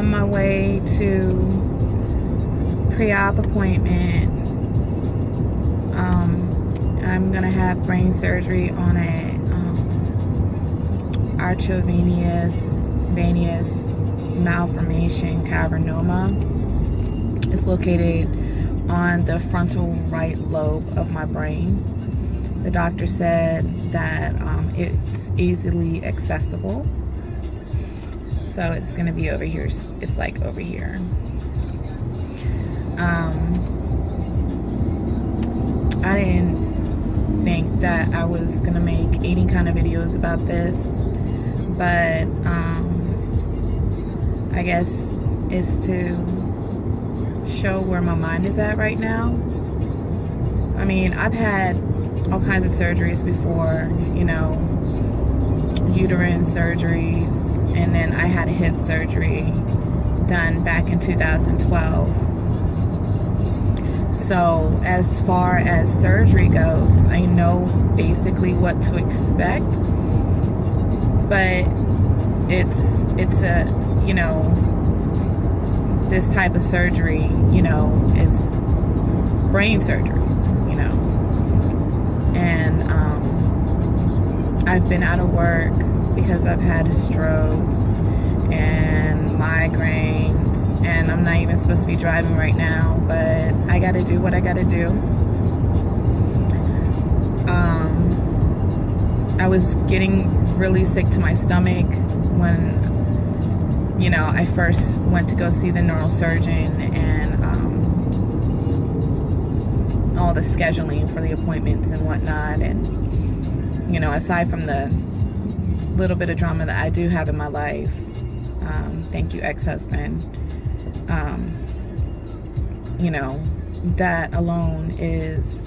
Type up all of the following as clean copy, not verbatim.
on my way to pre-op appointment. I'm gonna have brain surgery on a arteriovenous malformation cavernoma. It's located on the frontal right lobe of my brain. The doctor said that it's easily accessible. So it's gonna be over here. It's like over here. I didn't think that I was gonna make any kind of videos about this, but I guess it's to show where my mind is at right now. I mean, I've had all kinds of surgeries before, you know, uterine surgeries, and then I had a hip surgery done back in 2012. So as far as surgery goes, I know basically what to expect, but it's a, you know, this type of surgery, you know, is brain surgery, you know. And I've been out of work because I've had strokes and migraines, and I'm not even supposed to be driving right now, but I gotta do what I gotta do. I was getting really sick to my stomach when, you know, I first went to go see the neurosurgeon, and all the scheduling for the appointments and whatnot. And, you know, aside from the little bit of drama that I do have in my life, thank you, ex-husband, you know, that alone is,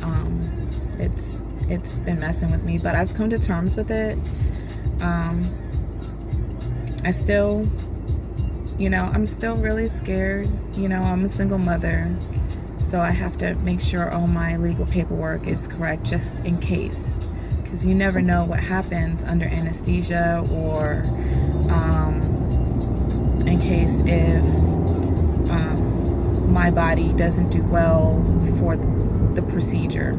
it's been messing with me, but I've come to terms with it. I still, you know, I'm still really scared. You know, I'm a single mother, so I have to make sure all my legal paperwork is correct just in case, because you never know what happens under anesthesia, or in case if my body doesn't do well for the procedure.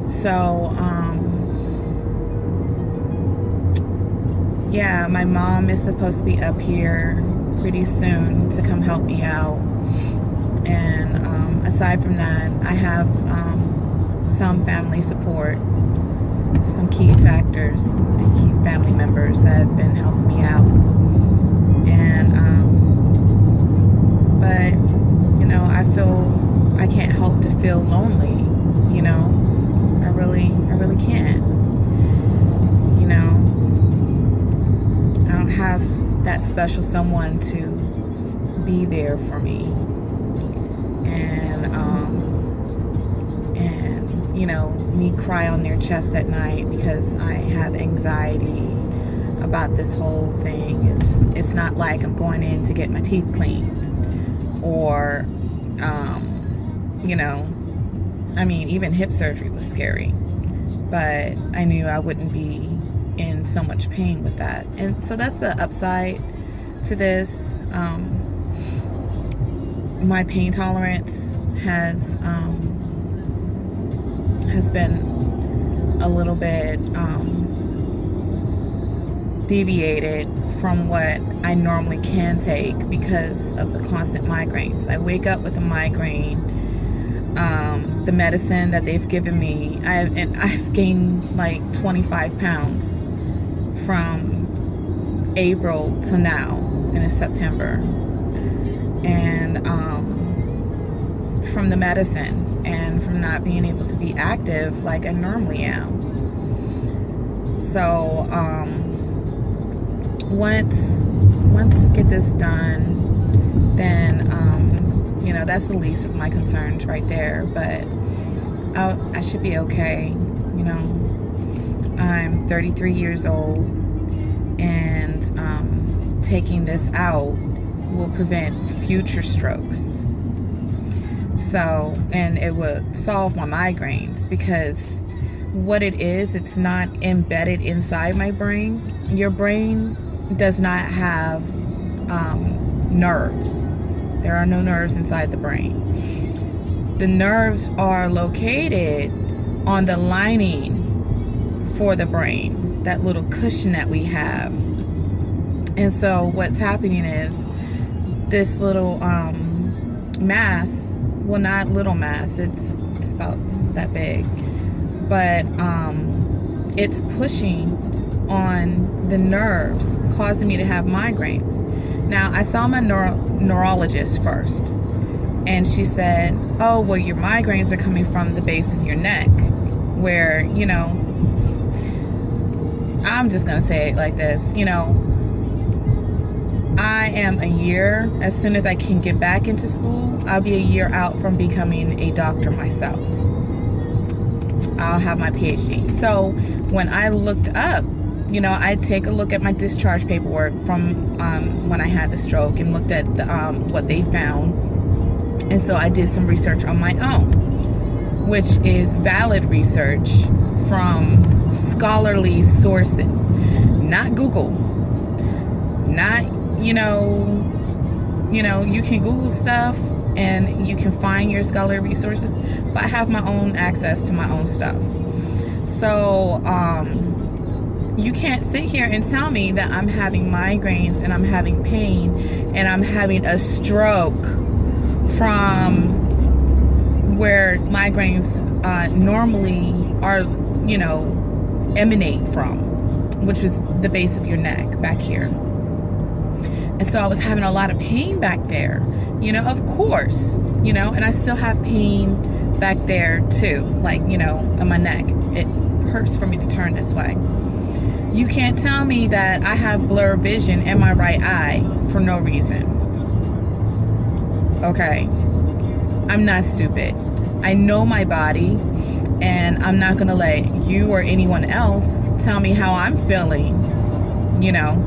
So yeah, my mom is supposed to be up here pretty soon to come help me out. And aside from that, I have some family support, some key factors, key family members that have been helping me out. And but you know, I can't help to feel lonely. You know, I really can't. You know, I don't have that special someone to be there for me. And you know, me cry on their chest at night because I have anxiety about this whole thing. It's not like I'm going in to get my teeth cleaned, or you know, I mean, even hip surgery was scary, but I knew I wouldn't be in so much pain with that. And so that's the upside to this. My pain tolerance has been a little bit deviated from what I normally can take because of the constant migraines. I wake up with a migraine. The medicine that they've given me, I've gained like 25 pounds from April to now, and it's September. And from the medicine and from not being able to be active like I normally am. So once I get this done, then you know, that's the least of my concerns right there. But I should be okay. You know, I'm 33 years old, and taking this out will prevent future strokes. So, and it would solve my migraines, because what it is, it's not embedded inside my brain. Your brain does not have nerves. There are no nerves inside the brain. The nerves are located on the lining for the brain, that little cushion that we have. And so what's happening is this little mass, well, not little mass, it's about that big, but it's pushing on the nerves, causing me to have migraines. Now, I saw my neurologist first, and she said, oh, well, your migraines are coming from the base of your neck, where, you know, I'm just gonna say it like this, you know, I am a year, as soon as I can get back into school, I'll be a year out from becoming a doctor myself. I'll have my PhD. So when I looked up, you know, I take a look at my discharge paperwork from when I had the stroke and looked at the, what they found. And so I did some research on my own, which is valid research from scholarly sources, not Google, not, you know, you can Google stuff and you can find your scholarly resources, but I have my own access to my own stuff. So, you can't sit here and tell me that I'm having migraines and I'm having pain and I'm having a stroke from where migraines normally are, you know, emanate from, which is the base of your neck back here. And so I was having a lot of pain back there, you know, of course, you know, and I still have pain back there too, like, you know, on my neck. It hurts for me to turn this way. You can't tell me that I have blurred vision in my right eye for no reason. Okay, I'm not stupid. I know my body, and I'm not gonna let you or anyone else tell me how I'm feeling, you know.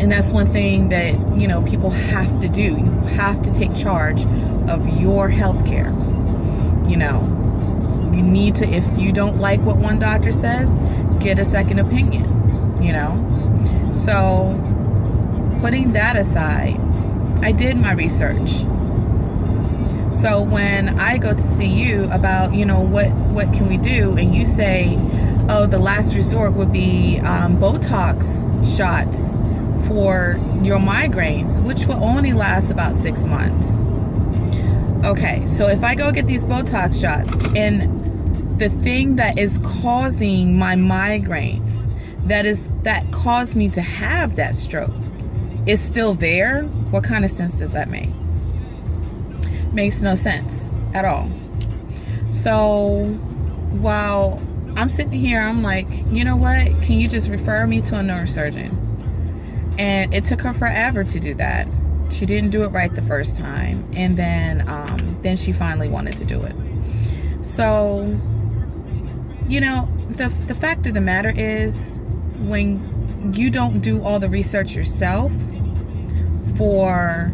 And that's one thing that, you know, people have to do. You have to take charge of your health care. You know, you need to, if you don't like what one doctor says, get a second opinion, you know. So putting that aside, I did my research. So when I go to see you about, you know, what can we do, and you say, oh, the last resort would be Botox shots for your migraines, which will only last about 6 months. Okay, so if I go get these Botox shots and the thing that is causing my migraines, that caused me to have that stroke, is still there, what kind of sense does that make? Makes no sense at all. So while I'm sitting here, I'm like, you know what? Can you just refer me to a neurosurgeon? And it took her forever to do that. She didn't do it right the first time, and then she finally wanted to do it. So, you know, the fact of the matter is, when you don't do all the research yourself for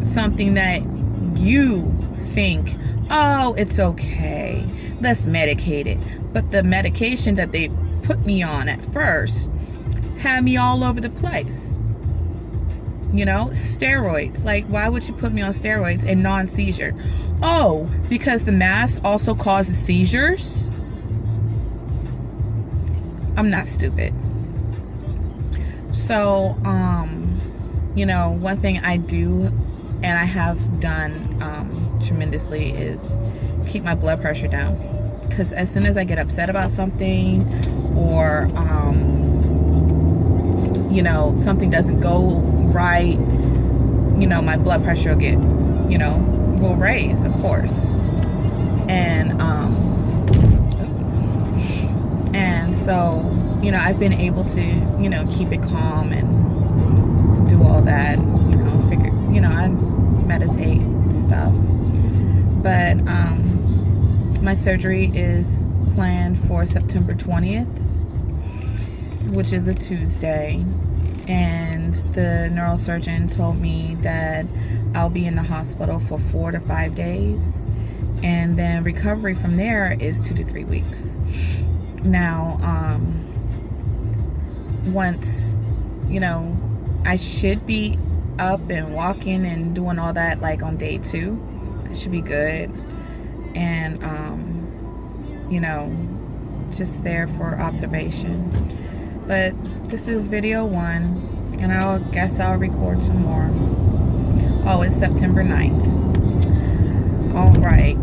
something that you think, oh, it's okay, let's medicate it, but the medication that they put me on at first had me all over the place. You know, steroids. Like, why would you put me on steroids and non-seizure? Oh, because the mass also causes seizures? I'm not stupid. So, you know, one thing I do, and I have done tremendously, is keep my blood pressure down. Because as soon as I get upset about something, or you know, something doesn't go right, you know, my blood pressure will get, you know, will raise, of course. And so, you know, I've been able to, you know, keep it calm and do all that, you know, figure, you know, I meditate and stuff. But my surgery is planned for September 20th, which is a Tuesday, and the neurosurgeon told me that I'll be in the hospital for 4 to 5 days, and then recovery from there is 2 to 3 weeks. Now, once, you know, I should be up and walking and doing all that like on day 2. I should be good. And you know, just there for observation. But this is video 1, and I guess I'll record some more. Oh, it's September 9th. All right.